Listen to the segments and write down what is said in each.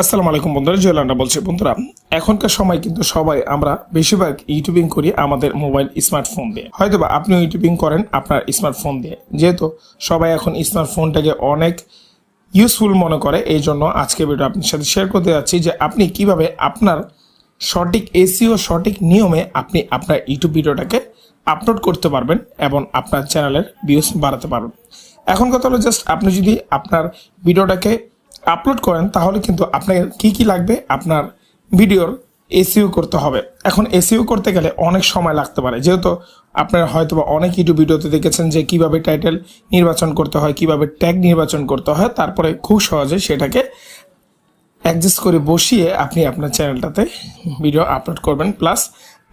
আসসালামু আলাইকুম বন্ধুরা, জয়লান্ডা বলছি। বন্ধুরা, এখনকার সময় কিন্তু সবাই আমরা বেশিরভাগ ইউটিউবিং করি আমাদের মোবাইল স্মার্টফোন দিয়ে। হয়তোবা আপনি ইউটিউবিং করেন আপনার স্মার্টফোন দিয়ে। যেহেতু সবাই এখন স্মার্টফোনটাকে অনেক ইউজফুল মনে করে, এই জন্য আজকে ভিডিও আপনার সাথে শেয়ার করতে যাচ্ছি যে আপনি কিভাবে আপনার সঠিক এসইও সঠিক নিয়মে আপনি আপনার ইউটিউব ভিডিওটাকে আপলোড করতে পারবেন এবং আপনার চ্যানেলের ভিউজ বাড়াতে পারবেন। এখন কথা হলো, জাস্ট আপনি যদি আপনার ভিডিওটাকে আপলোড করেন তাহলে কিন্তু আপনার কি লাগবে, আপনার ভিডিওর এসইও করতে হবে। এখন এসইও করতে গেলে অনেক সময় লাগতে পারে, যেহেতু আপনারা হয়তো বা অনেক ইউটিউব ভিডিওতে দেখেছেন যে কিভাবে টাইটেল নির্বাচন করতে হয়, কিভাবে ট্যাগ নির্বাচন করতে হয়, তারপরে খুব সহজে সেটাকে অ্যাডজাস্ট করে বসিয়ে আপনি আপনার চ্যানেলটাতে ভিডিও আপলোড করবেন, প্লাস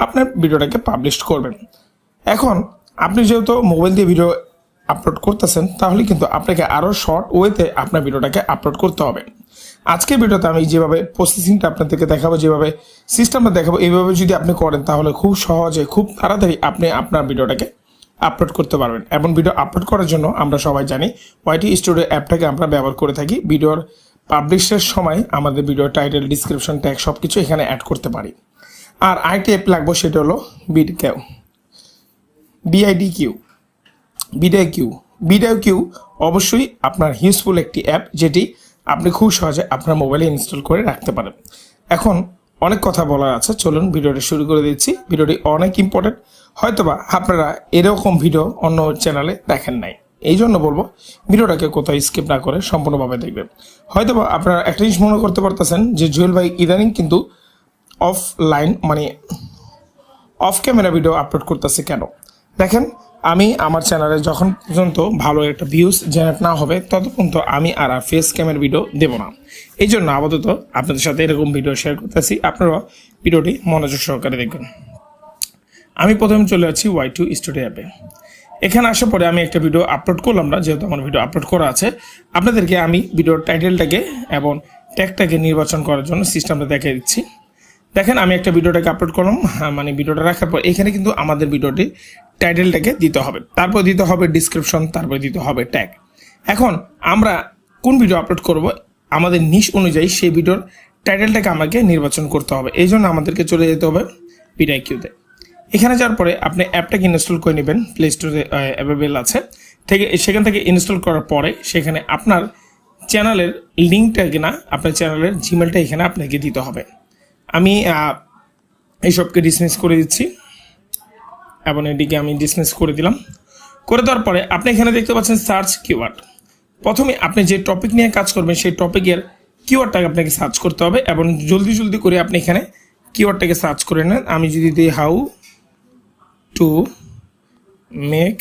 আপনার ভিডিওটাকে পাবলিশ করবেন। এখন আপনি যেহেতু মোবাইল দিয়ে ভিডিও আপলোড করতেছেন, তাহলে কিন্তু আপনাকে আরও শর্ট ওয়েতে আপনার ভিডিওটাকে আপলোড করতে হবে। আজকের ভিডিওতে আমি যেভাবে প্রসেসিংটা আপনাদেরকে দেখাবো, যেভাবে সিস্টেমটা দেখাবো, এইভাবে যদি আপনি করেন তাহলে খুব সহজে খুব তাড়াতাড়ি আপনি আপনার ভিডিওটাকে আপলোড করতে পারবেন। এবং ভিডিও আপলোড করার জন্য আমরা সবাই জানি ওয়াইটি স্টুডিও অ্যাপটাকে আমরা ব্যবহার করে থাকি। ভিডিওর পাবলিশের সময় আমাদের ভিডিও টাইটেল, ডিসক্রিপশন, ট্যাগ সব কিছু এখানে অ্যাড করতে পারি। আর আরেকটি অ্যাপ লাগবে, সেটা হলো বিডিকিউ। অবশ্যই আপনার ইউজফুল একটি অ্যাপ, যেটি আপনি খুব সহজে আপনার মোবাইলে ইনস্টল করে রাখতে পারেন। এখন অনেক কথা বলার আছে, চলুন ভিডিওটা শুরু করে দিচ্ছি। ভিডিওটি অনেক ইম্পর্টেন্ট, হয়তোবা আপনারা এরকম ভিডিও অন্য চ্যানেলে দেখেন নাই, এই জন্য বলবো ভিডিওটাকে কোথাও স্কিপ না করে সম্পূর্ণভাবে দেখবেন। হয়তোবা আপনারা একটা জিনিস মনে করতে পারতেছেন যে জুয়েল ভাই ইদানিং কিন্তু অফলাইন মানে অফ ক্যামেরা ভিডিও আপলোড করতেছে কেন? দেখেন, আমি আমার চ্যানেলে যখন পর্যন্ত ভালো একটা ভিউজ জেনারেট না হবে তত পর্যন্ত আমি আর ফেস ক্যামেরা ভিডিও দেব না। এই জন্য আপাতত আপনাদের সাথে এরকম ভিডিও শেয়ার করতেছি, আপনারা ভিডিওটি মনোযোগ সহকারে দেখবেন। আমি প্রথমে চলে যাচ্ছি ওয়াই2 স্টুডিও অ্যাপে। এখানে আসার পরে আমি একটা ভিডিও আপলোড করলাম না, যেহেতু আমার ভিডিও আপলোড করা আছে। আপনাদেরকে আমি ভিডিওর টাইটেলটাকে এবং ট্যাগটাকে নির্বাচন করার জন্য সিস্টেমটা দেখিয়ে দিচ্ছি। দেখেন, আমি একটা ভিডিওটাকে আপলোড করলাম, মানে ভিডিওটা রাখার পর এখানে কিন্তু আমাদের ভিডিওটি টাইটেলটাকে দিতে হবে, তারপর দিতে হবে ডিসক্রিপশন, তারপর দিতে হবে ট্যাগ। এখন আমরা কোন ভিডিও আপলোড করব, আমাদের নিশ অনুযায়ী সেই ভিডিওর টাইটেলটাকে আমাকে নির্বাচন করতে হবে। এই জন্য আমাদেরকে চলে যেতে হবে বিডিকিউতে। এখানে যাওয়ার পরে আপনি অ্যাপটাকে ইনস্টল করে নেবেন, প্লে স্টোরে অ্যাভেলেবেল আছে। সেখান থেকে ইনস্টল করার পরে সেখানে আপনার চ্যানেলের লিঙ্কটাকে না, আপনার চ্যানেলের জিমেলটা এখানে আপনাকে দিতে হবে। আমি এইসবকে ডিসমিস করে দিচ্ছি এবং এটিকে আমি ডিসমিস করে দিলাম। করে দেওয়ার পরে আপনি এখানে দেখতে পাচ্ছেন সার্চ কিওয়ার্ড। প্রথমে আপনি যে টপিক নিয়ে কাজ করবেন সেই টপিকের কিওয়ার্ডটাকে আপনাকে সার্চ করতে হবে এবং জলদি করে আপনি এখানে কিওয়ার্ডটাকে সার্চ করে নেন। আমি যদি দিই how to make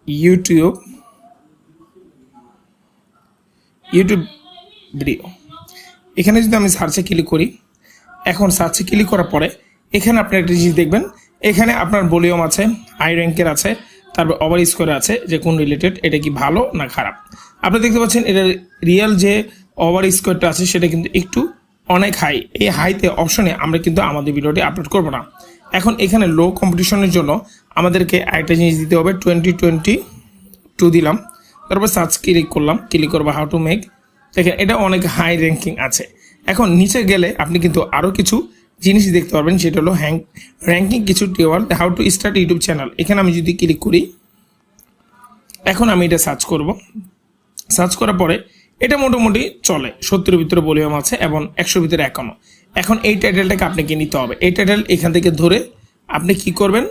YouTube video, এখানে যদি আমি সার্চে ক্লিক করি, এখন সার্চে ক্লিক করার পরে এখানে আপনি একটা জিনিস দেখবেন, এখানে আপনার ভলিউম আছে, হাই র্যাঙ্কের আছে, তারপর ওভার স্কোর আছে, যে কোন রিলেটেড, এটা কি ভালো না খারাপ। আপনি দেখতে পাচ্ছেন এটা রিয়েল যে ওভার স্কোরটা আছে সেটা কিন্তু একটু অনেক হাই। এই হাইতে অপশনে আমরা কিন্তু আমাদের ভিডিওটি আপলোড করব না। এখন এখানে লো কম্পিটিশনের জন্য আমাদেরকে আরেকটা জিনিস দিতে হবে, 2022 দিলাম। তারপর সার্চ ক্লিক করলাম, ক্লিক করবো হাউ টু মেক। দেখেন, এটা অনেক হাই র্যাঙ্কিং আছে। এখন নিচে গেলে আপনি কিন্তু আরও কিছু জিনিস দেখতে পারবেন, সেটা হলো র্যাঙ্কিং কিছু keyword, how to start YouTube channel. এখানে আমি যদি ক্লিক করি, এখন আমি এটা সার্চ করব। সার্চ করার পরে এটা মোটামুটি চলে, 70-এর ভিতরে ভলিউম আছে এবং 100-এর ভিতরে 51। এখন এই টাইটেলটাকে আপনাকে নিতে হবে। এই টাইটেল এখান থেকে ধরে আপনি কি করবেন,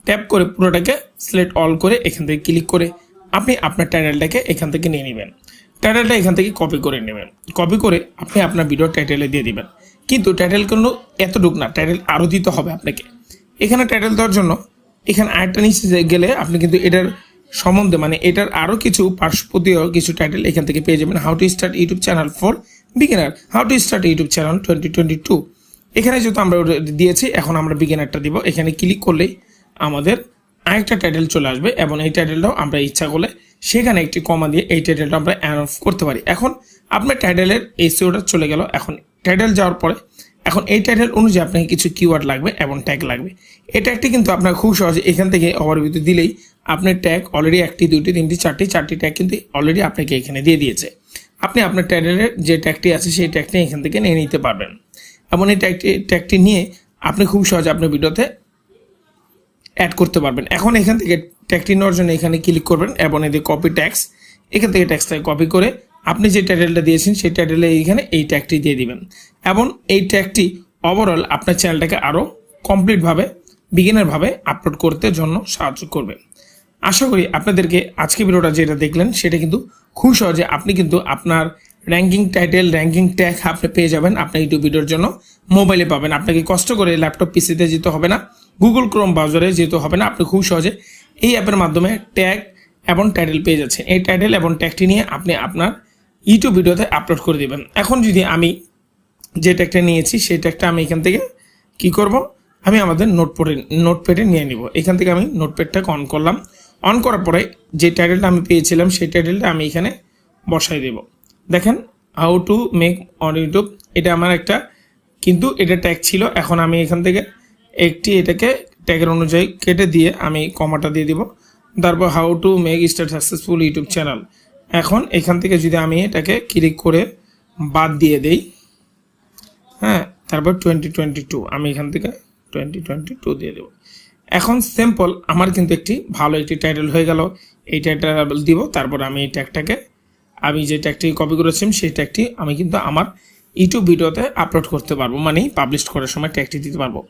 ট্যাপ করে পুরোটাকে সিলেক্ট অল করে এখান থেকে ক্লিক করে আপনি আপনার টাইটেলটাকে এখান থেকে নিয়ে নেবেন। টাইটেলটা এখান থেকে কপি করে নেবেন, কপি করে আপনি আপনার ভিডিও টাইটেলে দিয়ে দিবেন। কিন্তু টাইটেল কিন্তু এতটুক না, টাইটেল আরও দিতে হবে আপনাকে। এখানে টাইটেল দেওয়ার জন্য এখানে আরেকটা নিচে গেলে আপনি কিন্তু এটার সম্বন্ধে মানে এটার আরও কিছু পার্শ্ববর্তীয় কিছু টাইটেল এখান থেকে পেয়ে যাবেন। How to start YouTube channel for beginner, how to start YouTube channel 2022। এখানে যেহেতু আমরা দিয়েছি, এখন আমরা বিগিনারটা দিব। এখানে ক্লিক করলেই আমাদের আরেকটা টাইটেল চলে আসবে এবং এই টাইটেলটাও আমরা ইচ্ছা করলে সেখানে একটি কমা দিয়ে এই টাইটেলটা আমরা অ্যাড অফ করতে পারি। এখন আপনার টাইটেলের এসইওটা চলে গেল। এখন টাইটেল যাওয়ার পরে এখন এই টাইটেল অনুযায়ী আপনাকে কিছু কিওয়ার্ড লাগবে এবং ট্যাগ লাগবে। এই ট্যাগটি কিন্তু আপনার খুব সহজে এখান থেকে ওভারভিউতে দিলেই আপনার ট্যাগ অলরেডি 1টি 2টি 3টি 4টি ট্যাগ কিন্তু অলরেডি আপনাকে এখানে দিয়ে দিয়েছে। আপনি আপনার টাইটেলের যে ট্যাগটি আছে সেই ট্যাগটি এখান থেকে নিয়ে নিতে পারবেন এবং এই ট্যাগটি নিয়ে আপনি খুব সহজে আপনার ভিডিওতে অ্যাড করতে পারবেন। এখন এখান থেকে ট্যাগটি নেওয়ার জন্য এখানে ক্লিক করবেন এবং এই যে কপি ট্যাক্স, এখান থেকে ট্যাক্সটাকে কপি করে আপনি যে টাইটেলটা দিয়েছেন সেই টাইটেলে এইখানে এই ট্যাগটি দিয়ে দিবেন এবং এই ট্যাগটি ওভারঅল আপনার চ্যানেলটাকে আরও কমপ্লিটভাবে বিগিনারভাবে আপলোড করতে জন্য সাহায্য করবে। আশা করি আপনাদেরকে আজকে ভিডিওটা যেটা দেখলেন সেটা কিন্তু খুব সহজে আপনি কিন্তু আপনার র্যাঙ্কিং টাইটেল, র্যাঙ্কিং ট্যাগ আপনি পেয়ে যাবেন আপনার ইউটিউব ভিডিওর জন্য। মোবাইলে পাবেন, আপনাকে কষ্ট করে ল্যাপটপ পিসিতে যেতে হবে না, গুগল ক্রোম ব্রাউজারে যেতে হবে না। আপনি খুব সহজে এই অ্যাপের মাধ্যমে ট্যাগ এবং টাইটেল পেয়ে যাচ্ছেন। এই টাইটেল এবং ট্যাগটি নিয়ে আপনি আপনার ইউটিউব ভিডিওতে আপলোড করে দেবেন। এখন যদি আমি যে ট্যাগটা নিয়েছি সেই ট্যাগটা আমি এখান থেকে কি করব, আমি আমাদের নোটপ্যাডে নিয়ে নিব। এখান থেকে আমি নোটপ্যাডটাকে অন করলাম। অন করার পরে যে টাইটেলটা আমি পেয়েছিলাম সেই টাইটেলটা আমি এখানে বসাই দেব। দেখেন, how to make on YouTube, এটা আমার একটা কিন্তু এটা ট্যাগ ছিল। এখন আমি এখান থেকে এটাকে ট্যাগের অনুযায়ী কেটে দিয়ে আমি কমাটা দিয়ে দিব। তারপর how to make start successful YouTube channel. এখন এখান থেকে যদি আমি এটাকে ক্লিক করে বাদ দিয়ে দেই, হ্যাঁ, তারপর 2022 আমি এখান থেকে 2022 দিয়ে দেবো। এখন সিম্পল আমার কিন্তু ভালো একটি টাইটেল হয়ে গেল। এই টাইটেল দিব, তারপর আমি এই ট্যাগটাকে আমি যে ট্যাগটি কপি করেছিলাম সেই ট্যাগটি আমি কিন্তু আমার ইউটিউব ভিডিওতে আপলোড করতে পারবো, মানে পাবলিশ করার সময় ট্যাগটি দিতে পারবো।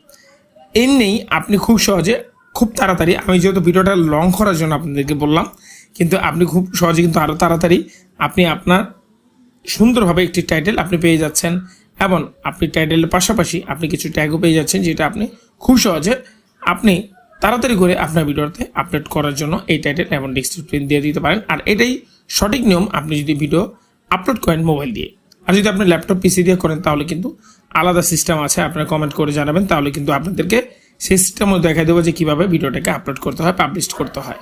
এমনি আপনি খুব সহজে খুব তাড়াতাড়ি, আমি যেহেতু ভিডিওটা লং করার জন্য আপনাদেরকে বললাম, কিন্তু আপনি খুব সহজে কিন্তু আরও তাড়াতাড়ি আপনি আপনার সুন্দরভাবে একটি টাইটেল আপনি পেয়ে যাচ্ছেন এবং আপনি টাইটেলের পাশাপাশি আপনি কিছু ট্যাগও পেয়ে যাচ্ছেন, যেটা আপনি খুব সহজে আপনি তাড়াতাড়ি করে আপনার ভিডিওতে আপলোড করার জন্য এই টাইটেল এবং ডেসক্রিপশন দিয়ে দিতে পারেন। আর এটাই সঠিক নিয়ম আপনি যদি ভিডিও আপলোড করেন মোবাইল দিয়ে। আর যদি আপনি ল্যাপটপ পিসি দিয়ে করেন তাহলে কিন্তু আলাদা সিস্টেম আছে, আপনারা কমেন্ট করে জানাবেন, তাহলে কিন্তু আপনাদেরকে সেই সিস্টেমও দেখা দেবো যে কীভাবে ভিডিওটাকে আপলোড করতে হয়, পাবলিশ করতে হয়।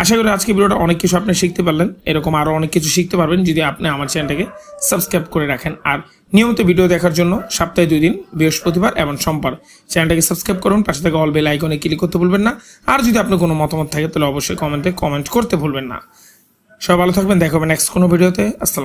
আশা করি আজকে ভিডিওটা অনেক কিছু আপনি শিখতে পারলেন। এরকম আরও অনেক কিছু শিখতে পারবেন যদি আপনি আমার চ্যানেলটাকে সাবস্ক্রাইব করে রাখেন। আর নিয়মিত ভিডিও দেখার জন্য সপ্তাহে 2 দিন বৃহস্পতিবার এবং সোমবার চ্যানেলটাকে সাবস্ক্রাইব করুন। পাশে থাকা অল বেল আইকনে ক্লিক করতে ভুলবেন না। আর যদি আপনার কোনো মতামত থাকে তাহলে অবশ্যই কমেন্টে কমেন্ট করতে ভুলবেন না। সবাই ভালো থাকবেন, দেখা হবে নেক্সট কোনো ভিডিওতে। আসসালাম।